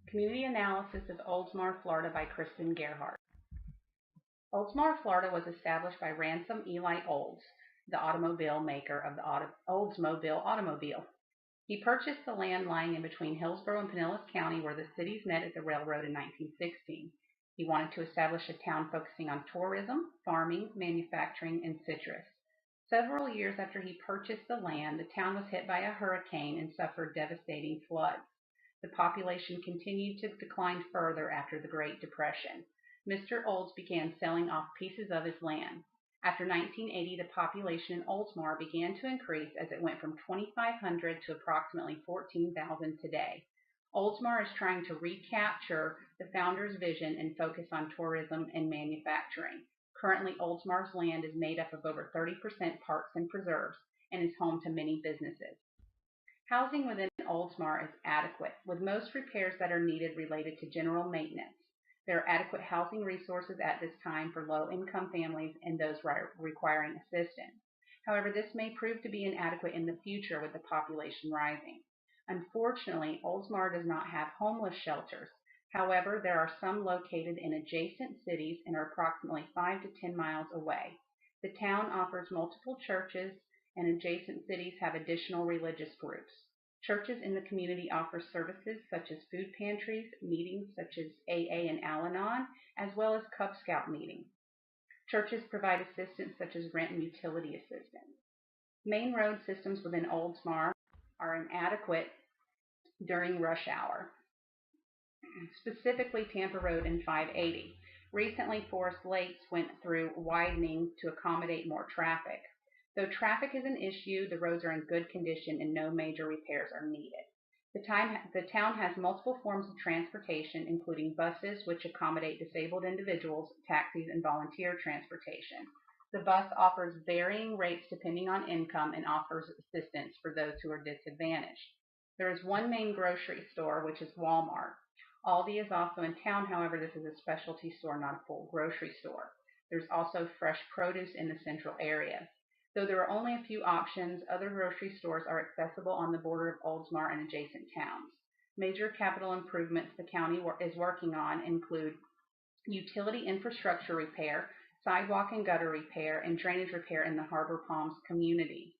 Community Analysis of Oldsmar, Florida by Kristen Gerhardt. Oldsmar, Florida was established by Ransom Eli Olds, the automobile maker of the Oldsmobile automobile. He purchased the land lying in between Hillsborough and Pinellas County where the cities met at the railroad in 1916. He wanted to establish a town focusing on tourism, farming, manufacturing, and citrus. Several years after he purchased the land, the town was hit by a hurricane and suffered devastating floods. The population continued to decline further after the Great Depression. Mr. Olds began selling off pieces of his land. After 1980, the population in Oldsmar began to increase as it went from 2,500 to approximately 14,000 today. Oldsmar is trying to recapture the founder's vision and focus on tourism and manufacturing. Currently, Oldsmar's land is made up of over 30% parks and preserves and is home to many businesses. Housing within Oldsmar is adequate, with most repairs that are needed related to general maintenance. There are adequate housing resources at this time for low-income families and those requiring assistance. However, this may prove to be inadequate in the future with the population rising. Unfortunately, Oldsmar does not have homeless shelters. However, there are some located in adjacent cities and are approximately 5 to 10 miles away. The town offers multiple churches, and adjacent cities have additional religious groups. Churches in the community offer services such as food pantries, meetings such as AA and Al-Anon, as well as Cub Scout meetings. Churches provide assistance such as rent and utility assistance. Main road systems within Oldsmar are inadequate during rush hour, specifically Tampa Road and 580. Recently, Forest Lakes went through widening to accommodate more traffic. Though traffic is an issue, the roads are in good condition and no major repairs are needed. The town has multiple forms of transportation, including buses, which accommodate disabled individuals, taxis, and volunteer transportation. The bus offers varying rates depending on income and offers assistance for those who are disadvantaged. There is one main grocery store, which is Walmart. Aldi is also in town, however, this is a specialty store, not a full grocery store. There's also fresh produce in the central area. Though there are only a few options, other grocery stores are accessible on the border of Oldsmar and adjacent towns. Major capital improvements the county is working on include utility infrastructure repair, sidewalk and gutter repair, and drainage repair in the Harbor Palms community.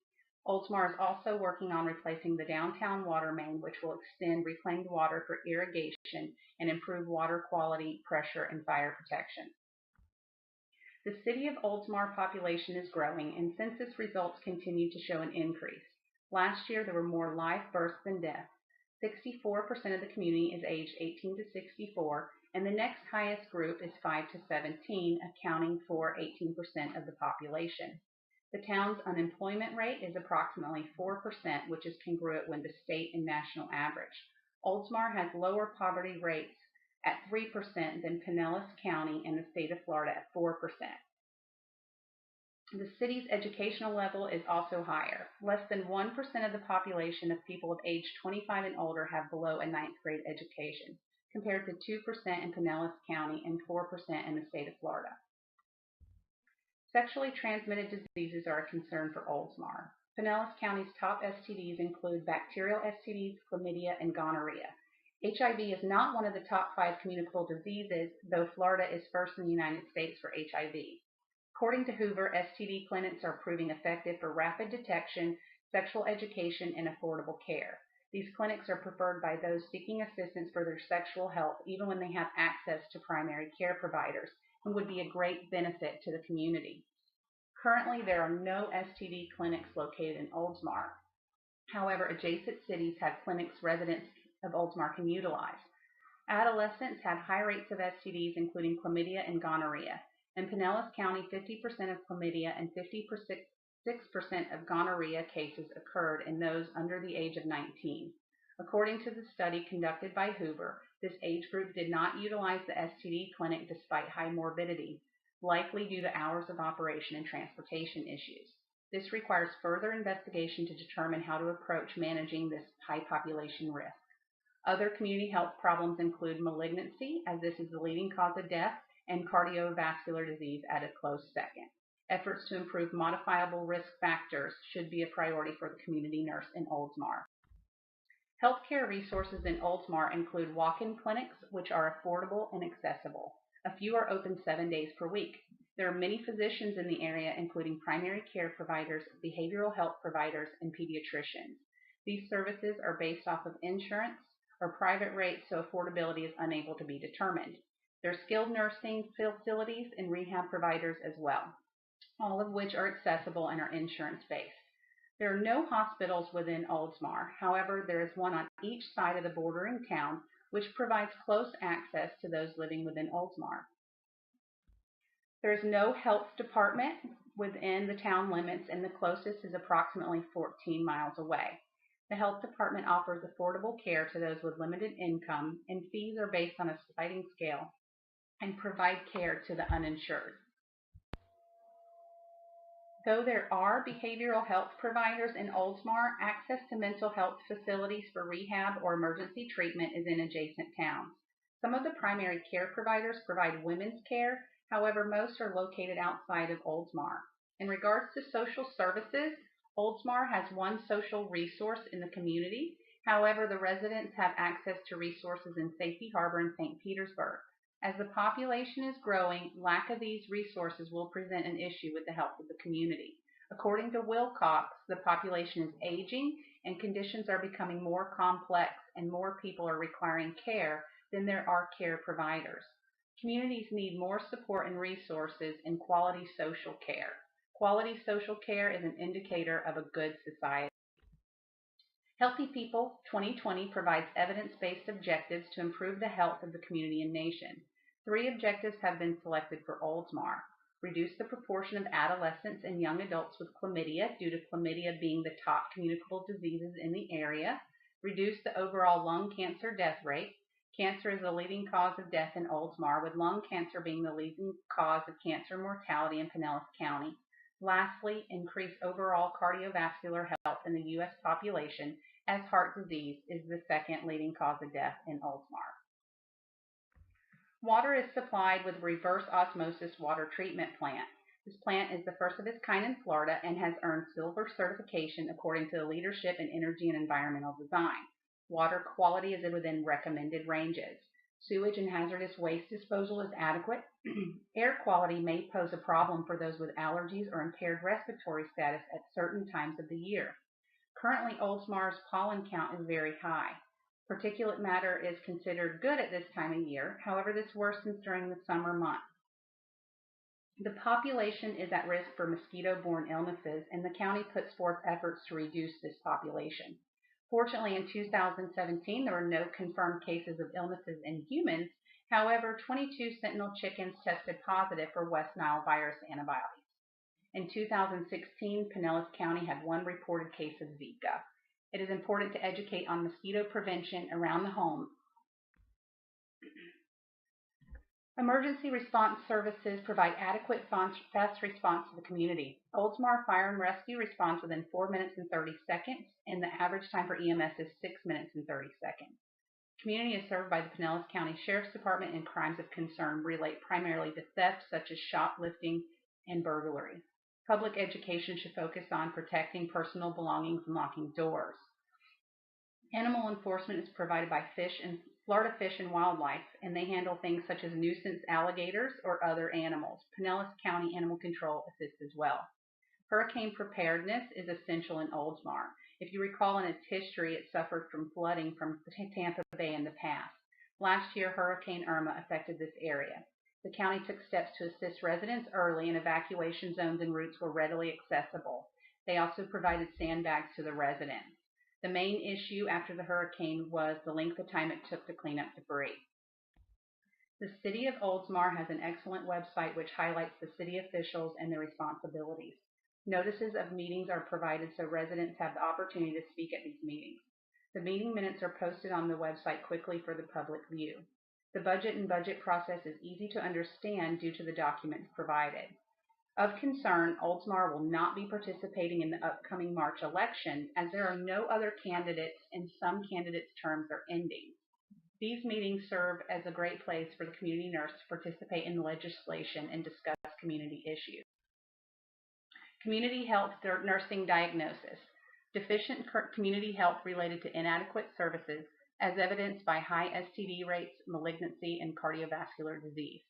Oldsmar is also working on replacing the downtown water main, which will extend reclaimed water for irrigation and improve water quality, pressure, and fire protection. The city of Oldsmar population is growing, and census results continue to show an increase. Last year, there were more live births than deaths. 64% of the community is aged 18 to 64, and the next highest group is 5 to 17, accounting for 18% of the population. The town's unemployment rate is approximately 4%, which is congruent with the state and national average. Oldsmar has lower poverty rates at 3% than Pinellas County and the state of Florida at 4%. The city's educational level is also higher. Less than 1% of the population of people of age 25 and older have below a 9th grade education, compared to 2% in Pinellas County and 4% in the state of Florida. Sexually transmitted diseases are a concern for Oldsmar. Pinellas County's top STDs include bacterial STDs, chlamydia, and gonorrhea. HIV is not one of the top 5 communicable diseases, though Florida is first in the United States for HIV. According to Hoover, STD clinics are proving effective for rapid detection, sexual education, and affordable care. These clinics are preferred by those seeking assistance for their sexual health, even when they have access to primary care providers, and would be a great benefit to the community. Currently, there are no STD clinics located in Oldsmar. However, adjacent cities have clinics residents of Oldsmar can utilize. Adolescents had high rates of STDs, including chlamydia and gonorrhea. In Pinellas County, 50% of chlamydia and 56% of gonorrhea cases occurred in those under the age of 19. According to the study conducted by Hoover, this age group did not utilize the STD clinic despite high morbidity, likely due to hours of operation and transportation issues. This requires further investigation to determine how to approach managing this high population risk. Other community health problems include malignancy, as this is the leading cause of death, and cardiovascular disease at a close second. Efforts to improve modifiable risk factors should be a priority for the community nurse in Oldsmar. Healthcare resources in Oldsmar include walk-in clinics, which are affordable and accessible. A few are open 7 days per week. There are many physicians in the area, including primary care providers, behavioral health providers, and pediatricians. These services are based off of insurance or private rates, so affordability is unable to be determined. There are skilled nursing facilities and rehab providers as well, all of which are accessible and are insurance-based. There are no hospitals within Oldsmar. However, there is one on each side of the bordering town, which provides close access to those living within Oldsmar. There is no health department within the town limits, and the closest is approximately 14 miles away. The health department offers affordable care to those with limited income, and fees are based on a sliding scale and provide care to the uninsured. Though there are behavioral health providers in Oldsmar, access to mental health facilities for rehab or emergency treatment is in adjacent towns. Some of the primary care providers provide women's care, however, most are located outside of Oldsmar. In regards to social services, Oldsmar has one social resource in the community. However, the residents have access to resources in Safety Harbor and St. Petersburg. As the population is growing, lack of these resources will present an issue with the health of the community. According to Wilcox, the population is aging and conditions are becoming more complex and more people are requiring care than there are care providers. Communities need more support and resources in quality social care. Quality social care is an indicator of a good society. Healthy People 2020 provides evidence-based objectives to improve the health of the community and nation. 3 objectives have been selected for Oldsmar. Reduce the proportion of adolescents and young adults with chlamydia, due to chlamydia being the top communicable diseases in the area. Reduce the overall lung cancer death rate. Cancer is the leading cause of death in Oldsmar, with lung cancer being the leading cause of cancer mortality in Pinellas County. Lastly, increase overall cardiovascular health in the U.S. population, as heart disease is the second leading cause of death in Oldsmar. Water is supplied with reverse osmosis water treatment plant. This plant is the first of its kind in Florida and has earned silver certification according to the Leadership in Energy and Environmental Design. Water quality is within recommended ranges. Sewage and hazardous waste disposal is adequate. Air quality may pose a problem for those with allergies or impaired respiratory status at certain times of the year. Currently, Oldsmar's pollen count is very high. Particulate matter is considered good at this time of year. However, this worsens during the summer months. The population is at risk for mosquito-borne illnesses, and the county puts forth efforts to reduce this population. Fortunately, in 2017, there were no confirmed cases of illnesses in humans. However, 22 sentinel chickens tested positive for West Nile virus antibodies. In 2016, Pinellas County had 1 reported case of Zika. It is important to educate on mosquito prevention around the home. Emergency response services provide adequate fast response to the community. Oldsmar Fire and Rescue responds within 4 minutes and 30 seconds, and the average time for EMS is 6 minutes and 30 seconds. The community is served by the Pinellas County Sheriff's Department, and crimes of concern relate primarily to theft, such as shoplifting and burglary. Public education should focus on protecting personal belongings and locking doors. Animal enforcement is provided by Florida Fish and Wildlife, and they handle things such as nuisance alligators or other animals. Pinellas County Animal Control assists as well. Hurricane preparedness is essential in Oldsmar. If you recall in its history, it suffered from flooding from Tampa Bay in the past. Last year, Hurricane Irma affected this area. The county took steps to assist residents early, and evacuation zones and routes were readily accessible. They also provided sandbags to the residents. The main issue after the hurricane was the length of time it took to clean up debris. The City of Oldsmar has an excellent website which highlights the city officials and their responsibilities. Notices of meetings are provided so residents have the opportunity to speak at these meetings. The meeting minutes are posted on the website quickly for the public view. The budget process is easy to understand due to the documents provided. Of concern, Oldsmar will not be participating in the upcoming March election, as there are no other candidates and some candidates' terms are ending. These meetings serve as a great place for the community nurse to participate in legislation and discuss community issues. Community health nursing diagnosis. Deficient community health related to inadequate services, as evidenced by high STD rates, malignancy, and cardiovascular disease.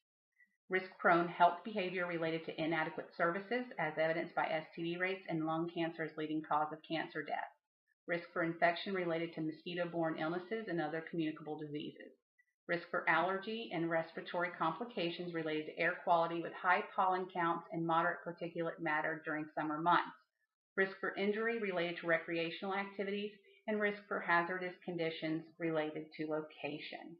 Risk-prone health behavior related to inadequate services, as evidenced by STD rates and lung cancer as leading cause of cancer death. Risk for infection related to mosquito-borne illnesses and other communicable diseases. Risk for allergy and respiratory complications related to air quality with high pollen counts and moderate particulate matter during summer months. Risk for injury related to recreational activities, and risk for hazardous conditions related to location.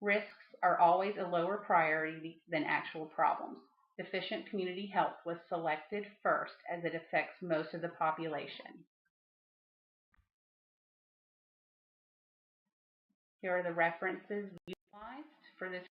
Risks are always a lower priority than actual problems. Deficient community health was selected first as it affects most of the population. Here are the references utilized for this